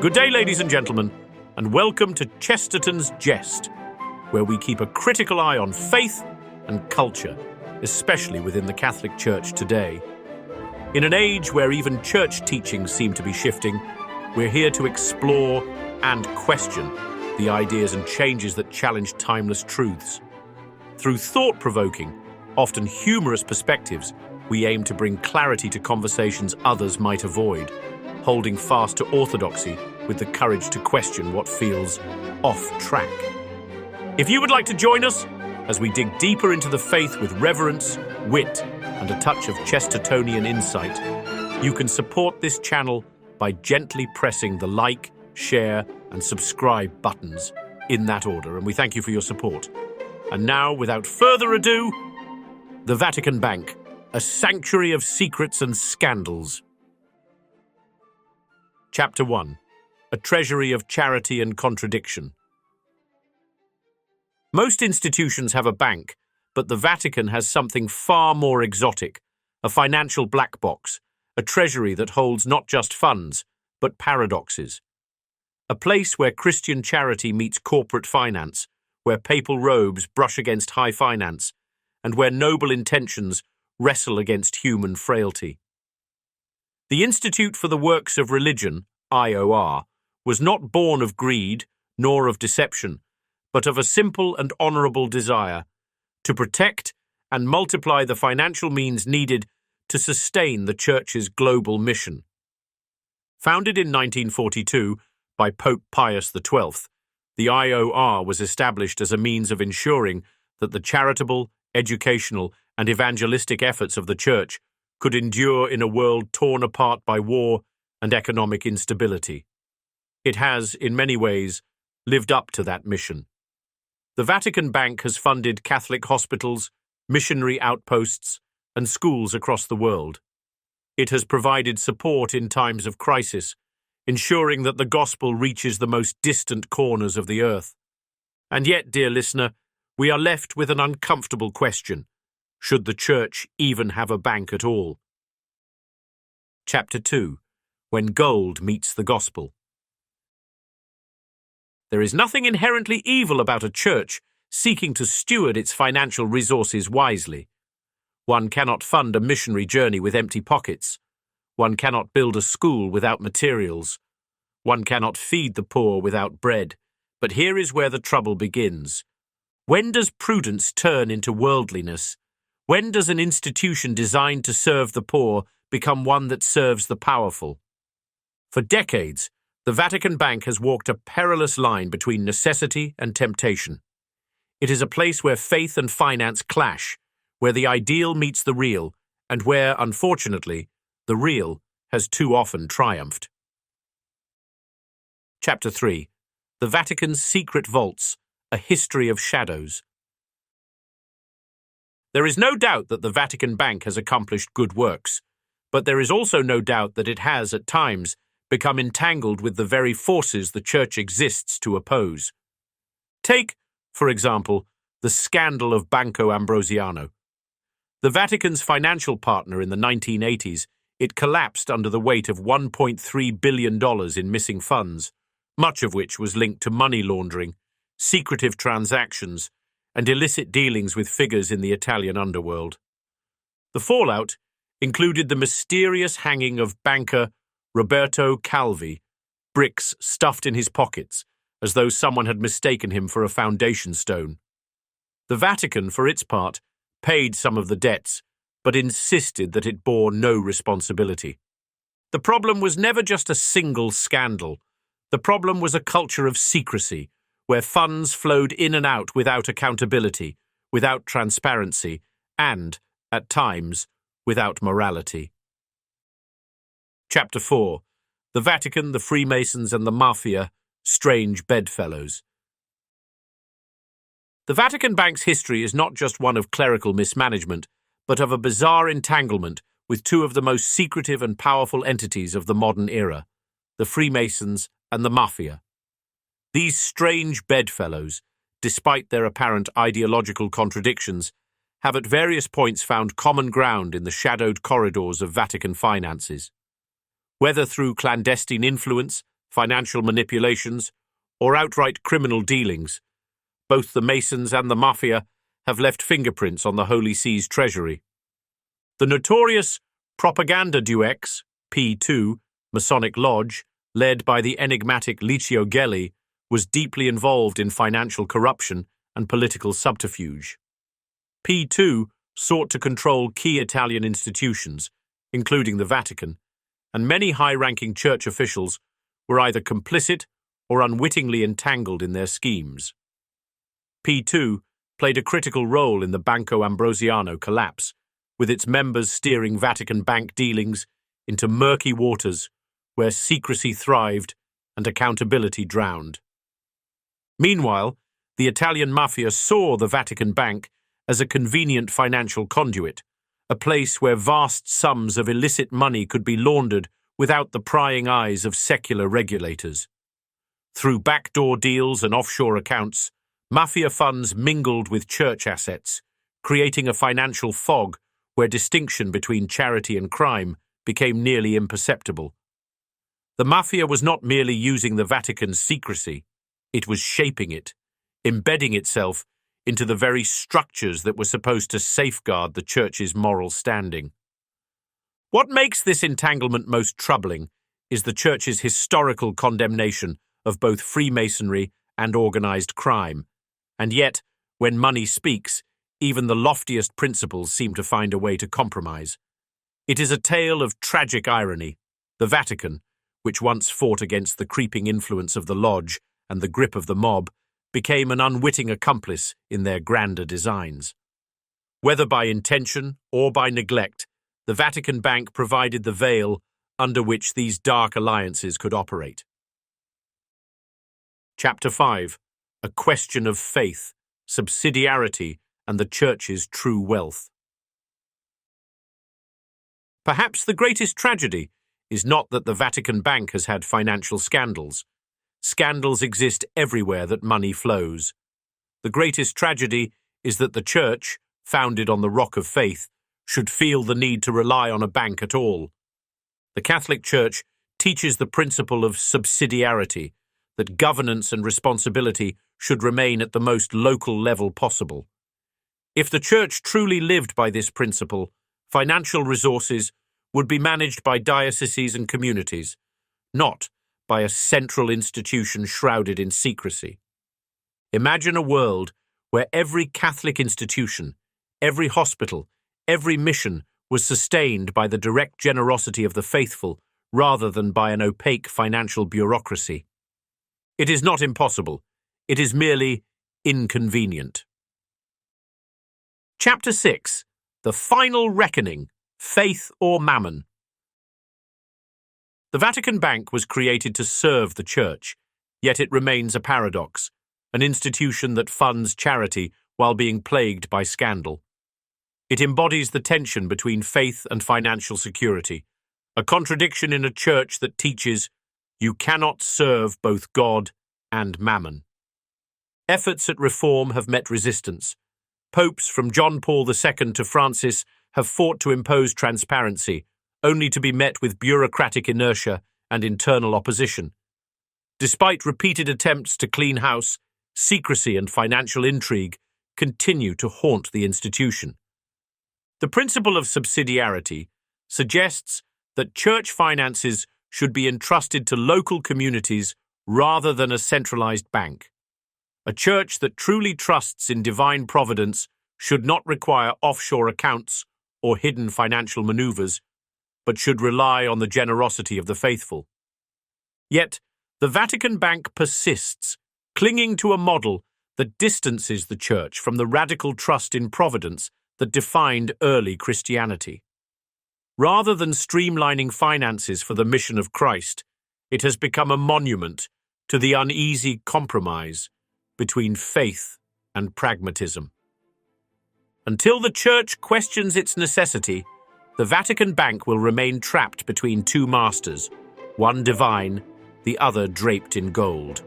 Good day, ladies and gentlemen, and welcome to Chesterton's Jest, where we keep a critical eye on faith and culture, especially within the Catholic Church today. In an age where even church teachings seem to be shifting, we're here to explore and question the ideas and changes that challenge timeless truths. Through thought-provoking, often humorous perspectives, we aim to bring clarity to conversations others might avoid, holding fast to orthodoxy with the courage to question what feels off track. If you would like to join us as we dig deeper into the faith with reverence, wit, and a touch of Chestertonian insight, you can support this channel by gently pressing the like, share, and subscribe buttons in that order, and we thank you for your support. And now, without further ado, the Vatican Bank, a sanctuary of secrets and scandals. Chapter 1. A treasury of charity and contradiction. Most institutions have a bank, but the Vatican has something far more exotic, a financial black box, a treasury that holds not just funds, but paradoxes. A place where Christian charity meets corporate finance, where papal robes brush against high finance, and where noble intentions wrestle against human frailty. The Institute for the Works of Religion, IOR, was not born of greed nor of deception, but of a simple and honorable desire to protect and multiply the financial means needed to sustain the Church's global mission. Founded in 1942 by Pope Pius XII, the IOR was established as a means of ensuring that the charitable, educational, and evangelistic efforts of the Church could endure in a world torn apart by war and economic instability. It has, in many ways, lived up to that mission. The Vatican Bank has funded Catholic hospitals, missionary outposts, and schools across the world. It has provided support in times of crisis, ensuring that the gospel reaches the most distant corners of the earth. And yet, dear listener, we are left with an uncomfortable question. Should the Church even have a bank at all? Chapter 2. When gold meets the gospel. There is nothing inherently evil about a church seeking to steward its financial resources wisely. One cannot fund a missionary journey with empty pockets. One cannot build a school without materials. One cannot feed the poor without bread. But here is where the trouble begins. When does prudence turn into worldliness? When does an institution designed to serve the poor become one that serves the powerful? For decades, the Vatican Bank has walked a perilous line between necessity and temptation. It is a place where faith and finance clash, where the ideal meets the real, and where, unfortunately, the real has too often triumphed. Chapter 3. The Vatican's Secret Vaults, a History of Shadows. There is no doubt that the Vatican Bank has accomplished good works, but there is also no doubt that it has, at times, become entangled with the very forces the Church exists to oppose. Take, for example, the scandal of Banco Ambrosiano. The Vatican's financial partner in the 1980s, it collapsed under the weight of $1.3 billion in missing funds, much of which was linked to money laundering, secretive transactions, and illicit dealings with figures in the Italian underworld. The fallout included the mysterious hanging of banker Roberto Calvi, bricks stuffed in his pockets, as though someone had mistaken him for a foundation stone. The Vatican, for its part, paid some of the debts, but insisted that it bore no responsibility. The problem was never just a single scandal. The problem was a culture of secrecy, where funds flowed in and out without accountability, without transparency, and, at times, without morality. Chapter 4. The Vatican, the Freemasons, and the Mafia, Strange Bedfellows. The Vatican Bank's history is not just one of clerical mismanagement, but of a bizarre entanglement with two of the most secretive and powerful entities of the modern era, the Freemasons and the Mafia. These strange bedfellows, despite their apparent ideological contradictions, have at various points found common ground in the shadowed corridors of Vatican finances. Whether through clandestine influence, financial manipulations, or outright criminal dealings. Both the Masons and the Mafia have left fingerprints on the Holy See's treasury. The notorious Propaganda Duex, P2, Masonic Lodge, led by the enigmatic Licio Gelli, was deeply involved in financial corruption and political subterfuge. P2 sought to control key Italian institutions, including the Vatican, and many high-ranking church officials were either complicit or unwittingly entangled in their schemes. P2 played a critical role in the Banco Ambrosiano collapse, with its members steering Vatican Bank dealings into murky waters where secrecy thrived and accountability drowned. Meanwhile, the Italian Mafia saw the Vatican Bank as a convenient financial conduit, a place where vast sums of illicit money could be laundered without the prying eyes of secular regulators. Through backdoor deals and offshore accounts, Mafia funds mingled with church assets, creating a financial fog where distinction between charity and crime became nearly imperceptible. The Mafia was not merely using the Vatican's secrecy, it was shaping it, embedding itself into the very structures that were supposed to safeguard the Church's moral standing. What makes this entanglement most troubling is the Church's historical condemnation of both Freemasonry and organized crime, and yet, when money speaks, even the loftiest principles seem to find a way to compromise. It is a tale of tragic irony. The Vatican, which once fought against the creeping influence of the Lodge and the grip of the mob, became an unwitting accomplice in their grander designs. Whether by intention or by neglect, the Vatican Bank provided the veil under which these dark alliances could operate. Chapter 5. A question of faith, subsidiarity, and the Church's true wealth. Perhaps the greatest tragedy is not that the Vatican Bank has had financial scandals. Scandals exist everywhere that money flows. The greatest tragedy is that the Church, founded on the rock of faith, should feel the need to rely on a bank at all. The Catholic Church teaches the principle of subsidiarity, that governance and responsibility should remain at the most local level possible. If the Church truly lived by this principle, financial resources would be managed by dioceses and communities, not by a central institution shrouded in secrecy. Imagine a world where every Catholic institution, every hospital, every mission was sustained by the direct generosity of the faithful rather than by an opaque financial bureaucracy. It is not impossible, it is merely inconvenient. Chapter 6. The Final Reckoning, Faith or Mammon. The Vatican Bank was created to serve the Church, yet it remains a paradox, an institution that funds charity while being plagued by scandal. It embodies the tension between faith and financial security, a contradiction in a church that teaches you cannot serve both God and mammon. Efforts at reform have met resistance. Popes from John Paul II to Francis have fought to impose transparency, only to be met with bureaucratic inertia and internal opposition. Despite repeated attempts to clean house, secrecy and financial intrigue continue to haunt the institution. The principle of subsidiarity suggests that church finances should be entrusted to local communities rather than a centralized bank. A church that truly trusts in divine providence should not require offshore accounts or hidden financial maneuvers, but should rely on the generosity of the faithful. Yet, the Vatican Bank persists, clinging to a model that distances the Church from the radical trust in providence that defined early Christianity. Rather than streamlining finances for the mission of Christ, it has become a monument to the uneasy compromise between faith and pragmatism. Until the Church questions its necessity, the Vatican Bank will remain trapped between two masters, one divine, the other draped in gold.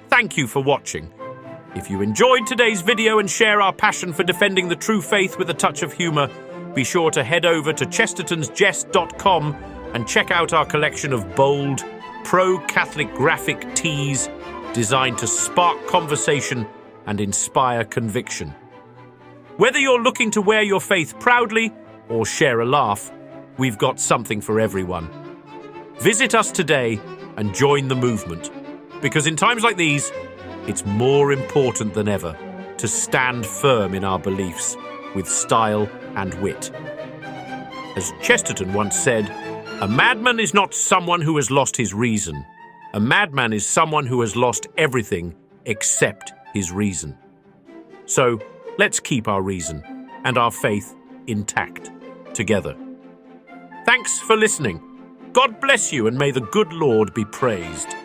Thank you for watching. If you enjoyed today's video and share our passion for defending the true faith with a touch of humor, be sure to head over to chestertonsjest.com and check out our collection of bold, pro-Catholic graphic tees designed to spark conversation and inspire conviction. Whether you're looking to wear your faith proudly or share a laugh, we've got something for everyone. Visit us today and join the movement, because in times like these, it's more important than ever to stand firm in our beliefs with style and wit. As Chesterton once said, "A madman is not someone who has lost his reason. A madman is someone who has lost everything except his reason." So, let's keep our reason and our faith intact together. Thanks for listening. God bless you, and may the good Lord be praised.